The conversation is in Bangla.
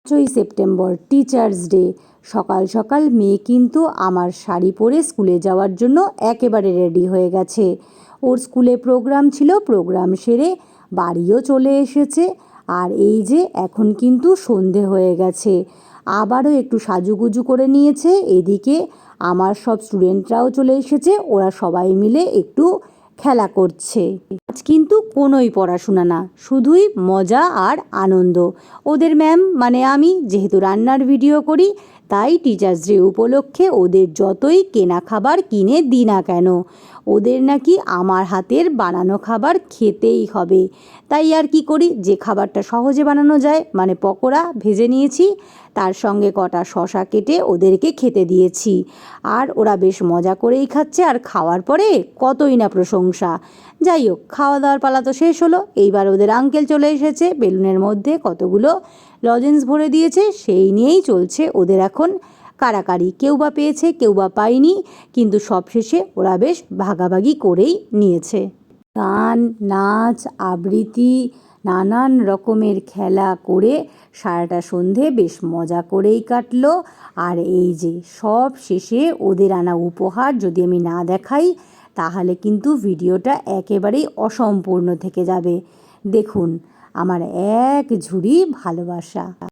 September teachers day. সকাল সকাল মেয়ে কিন্তু আমার শাড়ি পরে স্কুলে যাওয়ার জন্য একেবারে রেডি হয়ে গেছে। ওর স্কুলে প্রোগ্রাম ছিল, প্রোগ্রাম সেরে বাড়িও চলে এসেছে। আর এই যে এখন কিন্তু সন্ধে হয়ে গেছে, আবারও একটু সাজুগুজু করে নিয়েছে। এদিকে আমার সব স্টুডেন্টরাও চলে এসেছে, ওরা সবাই মিলে একটু খেলা করছে। আজ কিন্তু কোনোই পড়াশোনা না, শুধুই মজা আর আনন্দ। ওদের ম্যাম মানে আমি যেহেতু রান্নার ভিডিও করি, তাই টিচার্স ডে উপলক্ষে ওদের যতই কেনা খাবার কিনে দিই না কেন, ওদের নাকি আমার হাতের বানানো খাবার খেতেই হবে। তাই আর কি করি, যে খাবারটা সহজে বানানো যায় মানে পকোড়া ভেজে নিয়েছি, তার সঙ্গে কটা শসা কেটে ওদেরকে খেতে দিয়েছি। আর ওরা বেশ মজা করেই খাচ্ছে, আর খাওয়ার পরে কতই না প্রশংসা। যাই হোক, খাওয়া দাওয়ার পালা তো শেষ হলো। এইবার ওদের আঙ্কেল চলে এসেছে, বেলুনের মধ্যে কতগুলো লজেন্স ভরে দিয়েছে, সেই নিয়েই চলছে ওদের এখন কাড়াকাড়ি। কেউ বা পেয়েছে, কেউ বা পায়নি, কিন্তু সবশেষে ওরা বেশ ভাগাভাগি করেই নিয়েছে। গান, নাচ, আবৃত্তি, নানান রকমের খেলা করে সারাটা সন্ধে বেশ মজা করেই কাটলো। আর এই যে সব শেষে ওদের আনা উপহার যদি আমি না দেখাই, তাহলে কিন্তু ভিডিওটা একেবারেই অসম্পূর্ণ থেকে যাবে। দেখুন আমার এক ঝুড়ি ভালোবাসা।